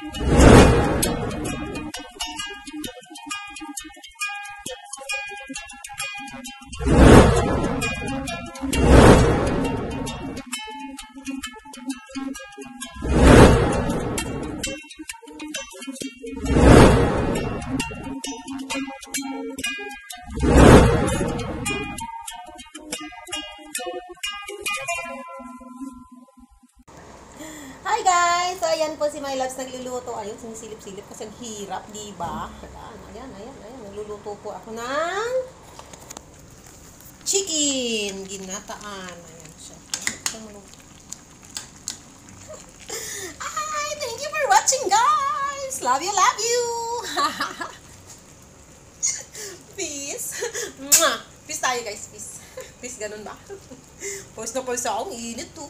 Hi guys! So ayan po si My Loves nagluluto. Ayun, sinisilip-silip kasi ang hirap, diba? Ayan. Nagluluto po ako ng chicken ginataan. Ayan siya. Hi! Thank you for watching guys! Love you, love you! Peace! Peace tayo guys, peace. Peace, ganun ba? Pause na pause ako, ang init to.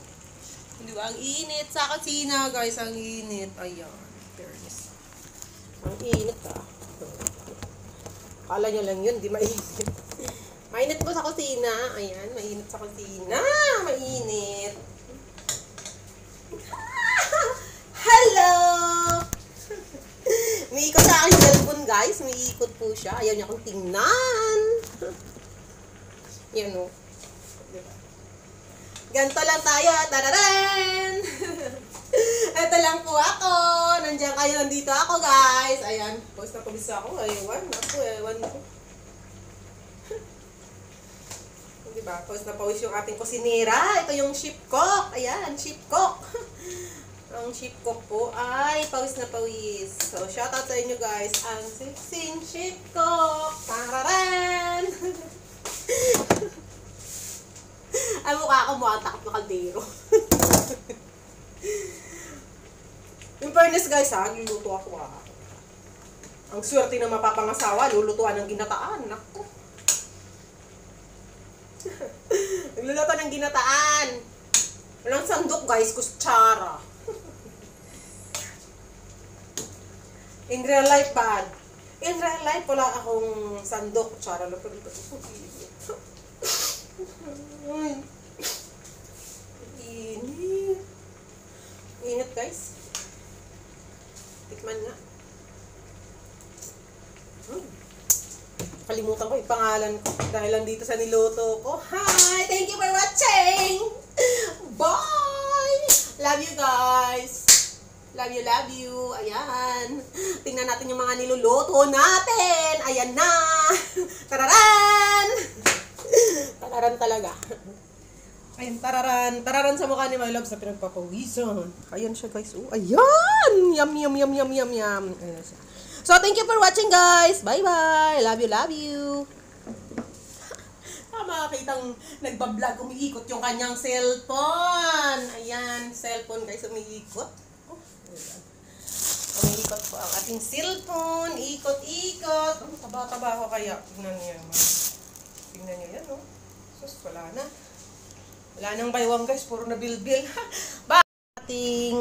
Di ba? Ang init sa kusina, guys. Ang init. Ayan. Fairness. Ang init, ah. Kala nyo lang yun, di mainit. Mainit po sa kusina. Ayan, mainit sa kusina. Mainit. Hello! May ikot sa aking cellphone, guys. May ikot po siya. Ayaw niya akong tingnan. Yan, o. Diba? Ganto lang tayo. Tararan! Ito lang po ako. Nandiyan kayo, nandito ako, guys. Ayan. Pause na pause ako. Ewan ko. Diba? Pause na pause yung ating kusinera. Ito yung ship cook. Ayan, ship cook. Ang ship cook po ay pause na pause. So, shoutout sa inyo, guys. Ang sing ship cook. Tararan! Ay, mukha ako mukhang takot na kaldero. In fairness guys ha, luluto ako ha. Ang swerte na mapapangasawa, lulutuan ng ginataan. Naku. Nagluluto ng ginataan. Walang sandok guys, kutsara. In real life bad. In real life wala akong sandok, kutsara. Init. Init guys. Tikman nga. Kalimutan ko yung pangalan ko dahil lang dito sa niluto ko. Hi! Thank you for watching! Bye! Love you guys! Love you, love you. Ayan. Tingnan natin yung mga niluluto natin. Ayan na! Tararan! Tararan talaga. Ayan, tararan. Tararan sa mukha ni My Love sa pinagpapawisan. Ayan siya guys. Oh, ayan! Yum, yum, yum, yum, yum, yum. Ayan siya. So, thank you for watching guys. Bye-bye. Love you, love you. Makakitang nagbablog, umiikot yung kanyang cellphone. Ayan, cellphone guys, umiikot. Oh, ayan. Umiikot po ang ating cellphone. Ikot-ikot. Oh, taba-taba ko kaya. Tingnan niyo naman. Tingnan niyo yan, oh. Sus, wala na. Wala nang baywang guys, puro na bilbil. Ating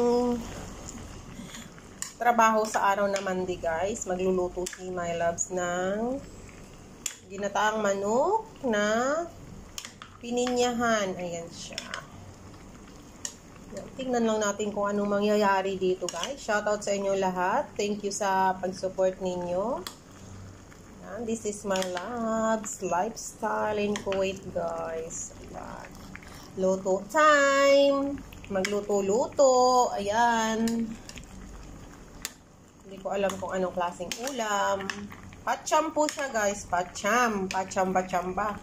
trabaho sa araw naman di guys, magluluto si My Loves ng ginataang manok na pininyahan. Ayan siya. Tingnan lang natin kung anong mangyayari dito guys. Shoutout sa inyo lahat. Thank you sa pag-support ninyo. Ayan, this is My Loves lifestyle in Kuwait guys. Ayan. Luto time. Magluto-luto. Ayan. Hindi ko alam kung anong klaseng ulam. Pacham po siya guys. Pacham. Pachamba-chamba.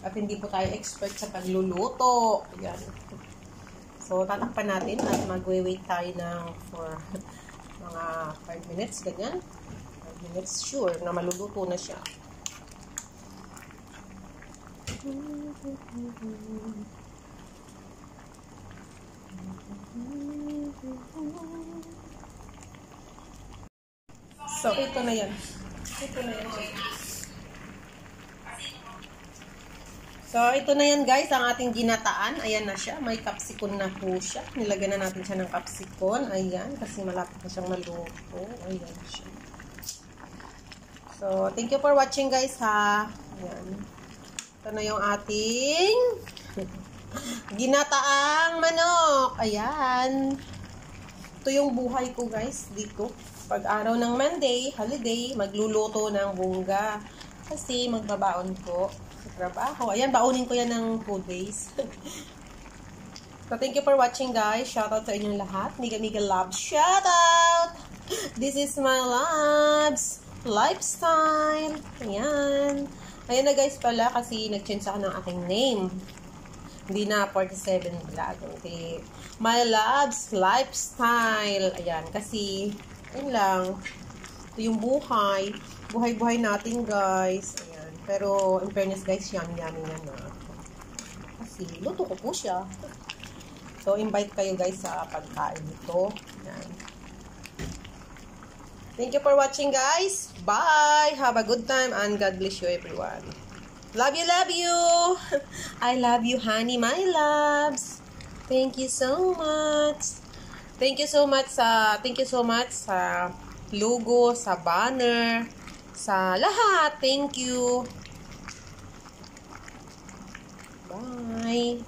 At hindi po tayo expert sa pagluluto. Ayan. So, tatakpan natin at magwe-wait tayo for mga 5 minutes. Ganyan. 5 minutes sure na maluluto na siya. So, ito na yan. Ito na yan. So, ito na yan guys, ang ating ginataan. Ayan na siya. May kapsikon na po siya. Nilagyan na natin siya ng kapsikon. Ayan, kasi malapit na siyang maluto. Ayan siya. So, thank you for watching guys ha. Ayan. Ito na yung ating ginataang manok. Ayan. Ito yung buhay ko guys dito. Pag araw ng Monday, holiday, magluluto ng bungga. Kasi magbabaon ko sa trabaho. Ayan, baunin ko yan ng 2 days. So, thank you for watching guys. Shoutout sa inyong lahat. Mika loves. Shoutout! This is my loves lifestyle. Ayan. Ayan na guys pala kasi nag-change ako ng aking name. Hindi na 47 vlog. Okay. My loves lifestyle. Ayan. Kasi, yun lang. Ito yung buhay. Buhay-buhay natin guys. Ayan. Pero, in fairness guys, yummy-yummy na na. Kasi, luto ko po siya. So, invite kayo guys sa pagkain nito. Yan. Thank you for watching guys. Bye! Have a good time and God bless you everyone. Love you, love you! I love you, honey, my loves. Thank you so much. Thank you so much sa logo, sa banner, sa lahat. Thank you. Bye!